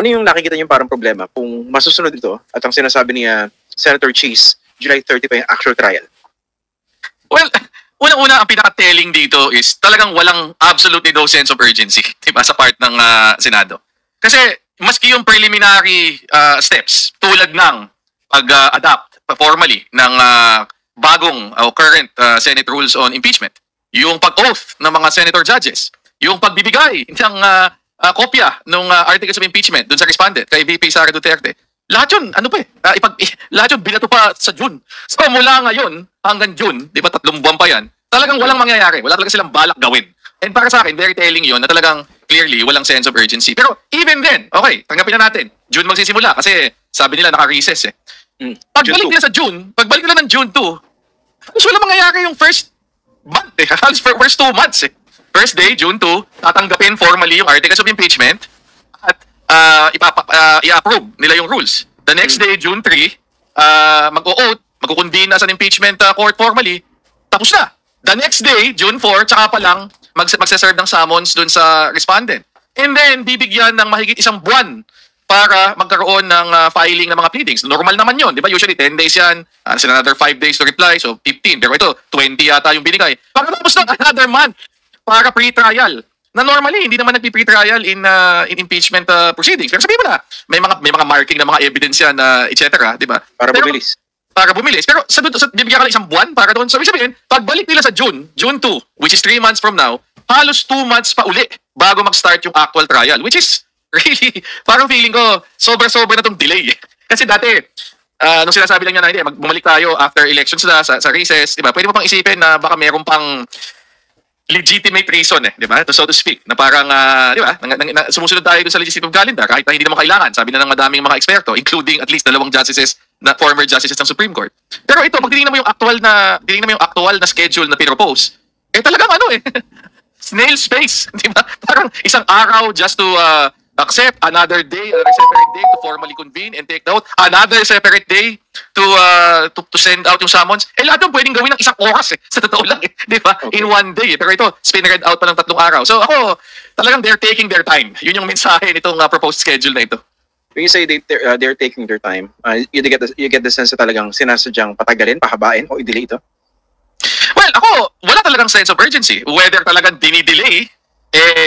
ano yung nakikita niyo parang problema kung masusunod ito at ang sinasabi ni Senator Cheese, July 30 pa yung actual trial? Well, unang-una, ang pinaka-telling dito is talagang walang absolutely no sense of urgency, diba, sa part ng Senado. Kasi maski yung preliminary steps tulad ng pag-adapt formally ng bagong current Senate rules on impeachment, yung pag-oath ng mga senator judges, yung pagbibigay ng kopya ng articles of impeachment dun sa respondent kay VP Sara Duterte, lahat yun, lahat yun binato pa sa June. So mula ngayon hanggang June, di ba 3 buwan pa yan, talagang walang mangyayari. Wala talaga silang balak gawin. And para sa akin, very telling yun na talagang clearly walang sense of urgency. Pero even then, okay, tanggapin na natin. June magsisimula kasi sabi nila naka-recess eh. Pagbalik nila sa June, pagbalik nila ng June 2, halos walang mangyayari yung first month eh. Halos first 2 months eh. First day, June 2, tatanggapin formally yung articles of impeachment at i-approve nila yung rules. The next day, June 3, mag-o-oath, magkukonvene na sa impeachment court formally, tapos na. The next day, June 4, tsaka pa lang magsaserve ng summons dun sa respondent. And then, bibigyan ng mahigit 1 buwan para magkaroon ng filing ng mga pleadings. Normal naman yun, di ba? Usually 10 days yan, another 5 days to reply, so 15. Pero ito, 20 yata yung binigay. Pagkatapos ng another month para pre-trial. Na normally, hindi naman nagpi-pre-trial in impeachment proceedings. Pero sabihin mo na, may mga marking na mga evidence yan, etc. Di ba? Para bumilis. Para bumilis. Pero sa bibigyan ka lang 1 buwan para doon. So, sabihin, pagbalik nila sa June 2, which is 3 months from now, halos 2 months pa uli bago mag-start yung actual trial. Which is really, parang feeling ko, sobra-sobra na itong delay. Kasi dati, nung sinasabi lang niya na hindi, bumalik tayo after elections na sa recess, di ba? Pwede mo pang isipin na baka meron pang legitimate reason di ba? So to speak, na parang, di ba? Sumusunod tayo dun sa legislative calendar kahit na hindi naman kailangan. Sabi na ng madaming mga eksperto, including at least 2 justices na former justices ng Supreme Court. Pero ito, pag tinignan mo yung actual na schedule na pinropose, talagang snail's pace, di ba? Parang 1 araw just to accept, another day, another separate day to formally convene and take note, another separate day to send out yung summons. Lahat yung pwedeng gawin ng 1 oras sa totoo lang di ba? Okay. In 1 day. Pero ito, spin-read out pa ng 3 araw. So ako, talagang they're taking their time. Yun yung mensahe nitong proposed schedule na ito. When you say they're taking their time, you get the sense na talagang sinasadyang patagalin, pahabain o i-delay ito? Well, ako, wala talagang sense of urgency. Whether talagang dinidelay,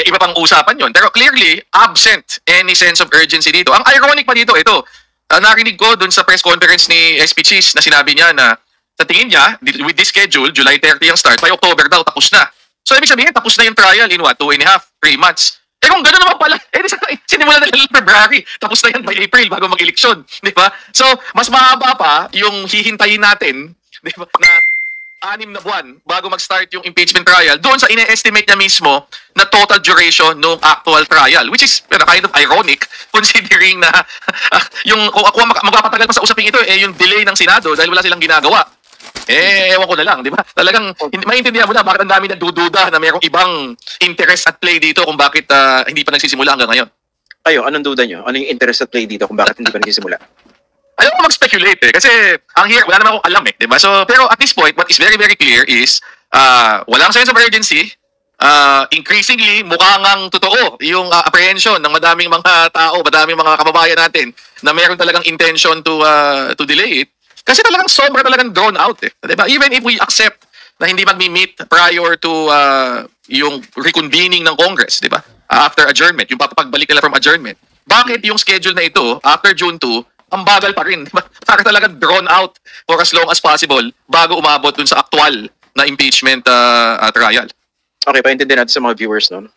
iba pang usapan yon. Pero clearly, absent any sense of urgency dito. Ang ironic pa dito, ito, narinig ko dun sa press conference ni SP Cheese na sinabi niya na sa tingin niya, with this schedule, July 30 ang start, by October daw, tapos na. So, ibig sabihin, tapos na yung trial in 2.5, 3 months. Kung gano'n naman pala, sinimula na lang February, tapos na yan by April bago mag-eleksyon, di ba? So, mas mahaba pa yung hihintayin natin, di ba, na 6 na buwan bago mag-start yung impeachment trial doon sa ine-estimate niya mismo na total duration ng actual trial, which is kind of ironic considering na kung ako magpapatagal pa sa usaping ito yung delay ng Senado dahil wala silang ginagawa. Ewan ko na lang, di ba? Talagang maintindihan mo na bakit ang dami nagdududa na mayroong ibang interest at play dito kung bakit hindi pa nagsisimula hanggang ngayon. Kayo, anong duda nyo? Ano yung interest at play dito kung bakit hindi pa nagsisimula? Ayaw ko mag-speculate kasi wala naman akong alam di ba? So, pero at this point, what is very, very clear is walang sense of urgency. Increasingly, mukhang ang totoo yung apprehension ng madaming mga tao, madaming mga kababayan natin na meron talagang intention to delay it. Kasi talagang sobra talagang drawn out di ba? Even if we accept na hindi magmi-meet prior to yung reconvening ng Congress, di ba? After adjournment, yung papagbalik nila from adjournment. Bakit yung schedule na ito, after June 2, ang bagal pa rin. Para talagang drawn out for as long as possible bago umabot dun sa actual na impeachment trial. Okay, paintindihan natin sa mga viewers noon.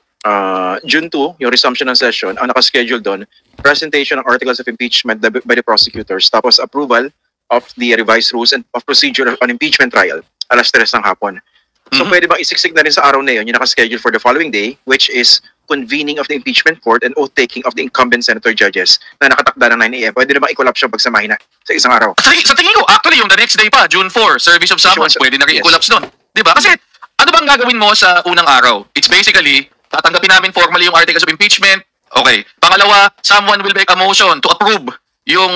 June 2, yung resumption ng session, ang nakaschedule doon, presentation ng articles of impeachment by the prosecutors, tapos approval of the revised rules and of procedure on impeachment trial, 3:00 ng hapon. So pwede bang isiksik na rin sa araw na yun, yung nakaschedule for the following day, which is convening of the impeachment court and oath-taking of the incumbent senator judges na nakatakda ng 9 a.m. Pwede na bang i-collapse yung pagsamahin na sa isang araw? Sa tingin ko, actually, yung the next day pa, June 4, service of summons, pwede na rin i-collapse nun. Diba? Kasi, ano bang gagawin mo sa unang araw? It's basically, tatanggapin namin formally yung articles of impeachment. Okay. Pangalawa, someone will make a motion to approve yung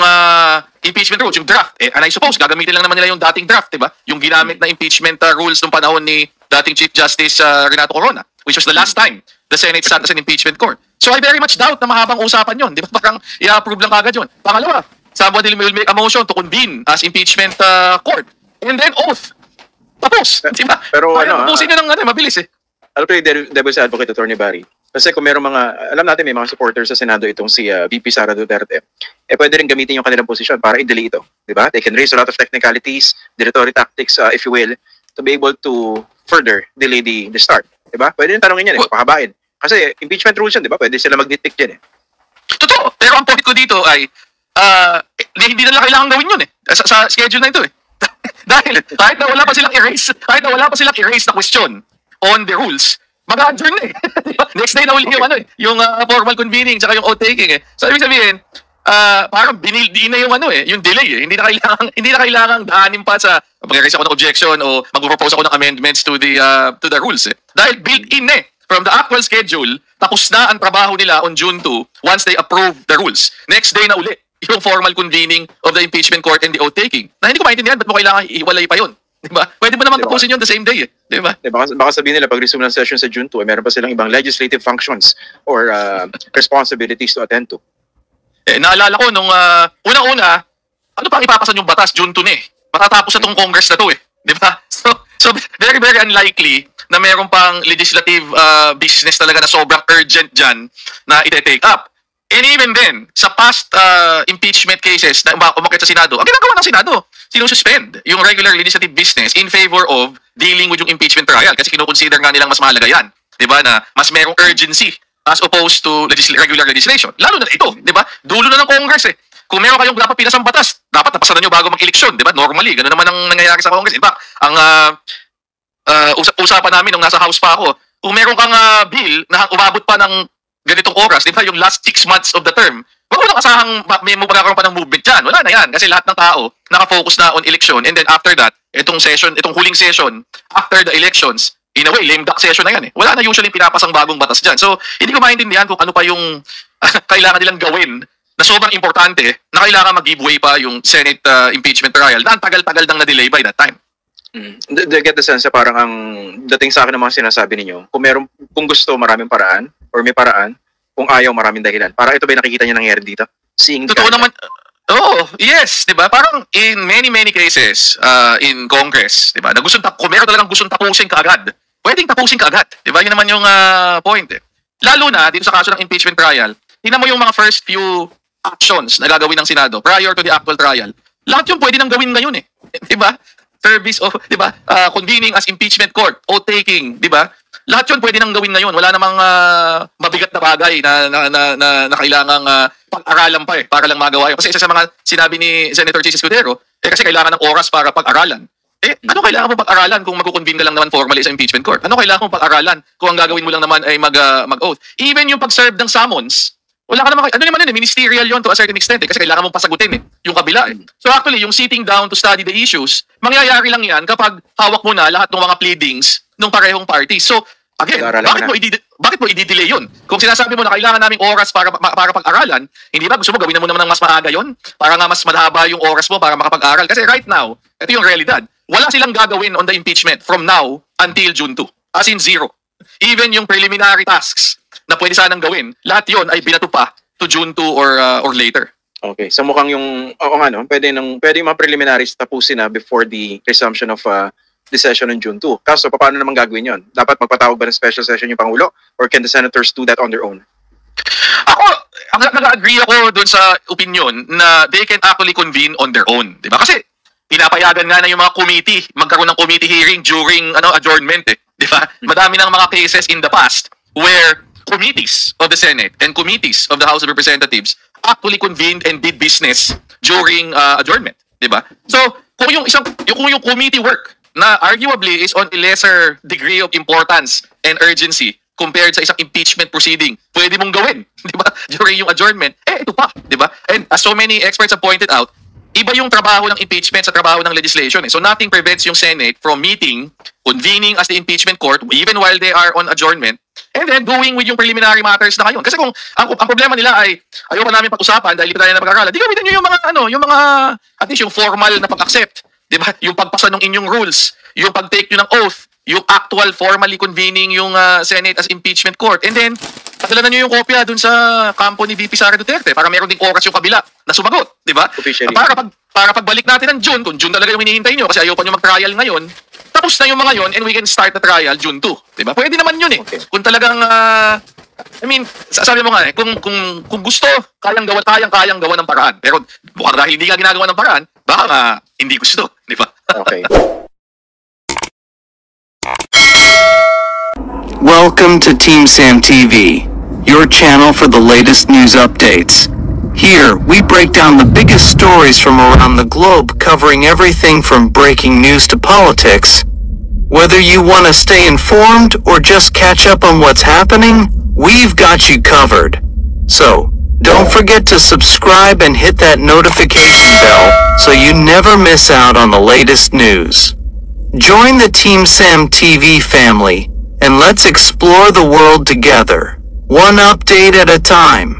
impeachment rules, yung draft. And I suppose, gagamitin lang naman nila yung dating draft, diba? Yung ginamit na impeachment rules nung panahon ni dating Chief Justice Renato Corona. which was the last time the Senate sat as an impeachment court. So I very much doubt na mahabang usapan yun. Di ba? Parang i-approve lang kagad yun. Pangalawa, somebody will make a motion to convene as impeachment court. And then oath. Tapos. Di ba? Pero tapusin nyo ng mabilis eh. I'll play devil's advocate, Attorney Barry. Kasi kung meron alam natin may mga supporters sa Senado itong si VP Sara Duterte, pwede rin gamitin yung kanilang posisyon para i-delay ito. Di ba? They can raise a lot of technicalities, dilatory tactics, if you will, to be able to further delay the start. Di ba? Pwede rin tanongin yan, pahabain. Kasi impeachment rules yan, di ba? Pwede sila mag-nitpick dyan eh. Totoo. Pero ang point ko dito ay, hindi nila kailangan gawin yun eh. Sa schedule na ito eh. Dahil kahit na wala pa silang erase na question on the rules, mag-adjourn na eh. Next day na uli yung formal convening tsaka yung oath-taking eh. So ibig sabihin, parang binildi na yung delay eh. Hindi na kailangan daanin pa sa mag-raise ako ng objection o mag-propose ako ng amendments to the rules eh. Dahil built-in eh. From the actual schedule, tapos na ang trabaho nila on June 2 once they approve the rules. Next day na uli yung formal convening of the impeachment court and the oath-taking. Na hindi ko maintindihan, ba't mo kailangan iwalay pa yun? Diba? Pwede mo naman tapusin yun the same day eh. Diba? Baka sabihin nila pag resume ng session sa June 2, meron pa silang ibang legislative functions or responsibilities to attend to. Naalala ko nung una-una, ano pang ipapasan yung batas June 2 na eh. Matatapos na tong Congress na to eh. Diba? So very, very unlikely na meron pang legislative business talaga na sobrang urgent dyan na ite-take up. And even then, sa past impeachment cases na umakit sa Senado, ang ginagawa ng Senado, sinususpend yung regular legislative business in favor of dealing with yung impeachment trial kasi kinukonsider nga nilang mas mahalaga yan. Diba? Na mas merong urgency as opposed to regular legislation. Lalo na ito, diba? Dulo na ng Congress eh. Kung meron kayong dapat pinasang batas, dapat napasan nyo bago mag-eleksyon, diba? Normally, gano'n naman ang nangyayari sa Congress. In fact, ang usapan namin nung nasa House pa ako, kung meron kang bill na umabot pa ng ganitong oras, di ba, yung last 6 months of the term, wag mo nang asahang may magkakaroon pa ng movement dyan. Wala na yan. Kasi lahat ng tao nakafocus na on election. And then after that, itong huling session, after the elections, in a way, lame duck session na yan eh. Wala na usually pinapasang bagong batas dyan. So, hindi ko maintindihan kung ano pa yung kailangan nilang gawin na sobrang importante na kailangan mag-giveaway pa yung Senate impeachment trial na ang tagal-tagal nang na-delay by that time. They get the sense parang ang dating sa akin ng mga sinasabi ninyo, kung gusto, maraming paraan, or may paraan, kung ayaw, maraming dahilan. Parang ito ba yung nakikita niyo nangyari dito? Totoo naman. Yes, 'di ba? Parang in many cases in Congress, 'di ba? Na kung meron talagang gustong tapusin kaagad, pwedeng tapusin kaagad. 'Di ba? Yun naman yung point eh. Lalo na dito sa kaso ng impeachment trial, tingnan mo yung mga first few actions na gagawin ng Senado prior to the actual trial. Lahat yung pwede nang gawin ngayon eh. 'Di ba? Service of, 'di ba? Convening as impeachment court, oath-taking, 'di ba? Lahat yun pwede nang gawin ngayon. Wala namang mabigat na bagay na kailangang pag-aralan pa eh para lang magawa yun. Kasi isa sa mga sinabi ni Senator Chis Escudero, kasi kailangan ng oras para pag-aralan. Ano kailangan mo pag-aralan kung mag-convene ka lang naman formally sa impeachment court? Ano kailangan mo pag-aralan kung ang gagawin mo lang naman ay mag-oath? Even yung pag-serve ng summons, wala ka naman, ministerial yun to a certain extent eh, kasi kailangan mong pasagutin eh, yung kabila eh. So actually, yung sitting down to study the issues, mangyayari lang yan kapag hawak mo na lahat ng mga pleadings ng parehong parties. So, again, bakit mo i-delay yun? Kung sinasabi mo na kailangan naming oras para pag-aralan, hindi ba gusto mo gawin mo naman ng mas maaga yun? Para nga mas mahaba yung oras mo para makapag-aral. Kasi right now, ito yung realidad. Wala silang gagawin on the impeachment from now until June 2. As in zero. Even yung preliminary tasks na pwede sanang gawin, lahat yun ay binato pa to June 2 or later. Okay, so mukhang pwede yung mga preliminaries tapusin na before the resumption of the session on June 2. Kaso, paano naman gagawin yon? Dapat magpatawag ba ng special session yung Pangulo? Or can the senators do that on their own? Ako, nag-agree ako dun sa opinion na they can actually convene on their own. Diba? Kasi, pinapayagan nga na yung mga committee, magkaroon ng committee hearing during adjournment. Eh. Diba? Madami ng mga cases in the past where committees of the Senate and committees of the House of Representatives actually convened and did business during adjournment. Diba? So, kung yung committee work na arguably is on a lesser degree of importance and urgency compared sa isang impeachment proceeding, pwede mong gawin, di ba? During yung adjournment, ito pa, di ba? And as so many experts have pointed out, iba yung trabaho ng impeachment sa trabaho ng legislation. So nothing prevents yung Senate from meeting, convening as the impeachment court, even while they are on adjournment, and then doing with yung preliminary matters na ngayon. Kasi kung ang problema nila ay ayaw pa namin pag-usapan dahil hindi tayo na pag-aralan, di gamitin nyo yung mga at least yung formal na pag-accept. Diba? Yung pagpasa ng inyong rules, yung pag-take nyo ng oath, yung actual formally convening yung Senate as impeachment court. And then, padala na nyo yung kopya dun sa kampo ni VP Sara Duterte para meron ding oras yung kabila na sumagot, di ba? Officially. Para pagbalik natin ng June, kung June talaga yung hinihintay nyo kasi ayaw pa nyo mag-trial ngayon, tapos na yung mga yon and we can start the trial June 2. Di ba? Pwede naman yun eh. Okay. Kung talagang, I mean, sabi mo nga eh, kung gusto, kayang gawa ng paraan. Pero mukhang dahil hindi ka ginagawa ng paraan, baka hindi gusto. Di ba? Okay. Welcome to Team Sam TV, your channel for the latest news updates. Here, we break down the biggest stories from around the globe, covering everything from breaking news to politics. Whether you want to stay informed or just catch up on what's happening, we've got you covered. So, don't forget to subscribe and hit that notification bell so you never miss out on the latest news. Join the Team Sam TV family, and let's explore the world together, one update at a time.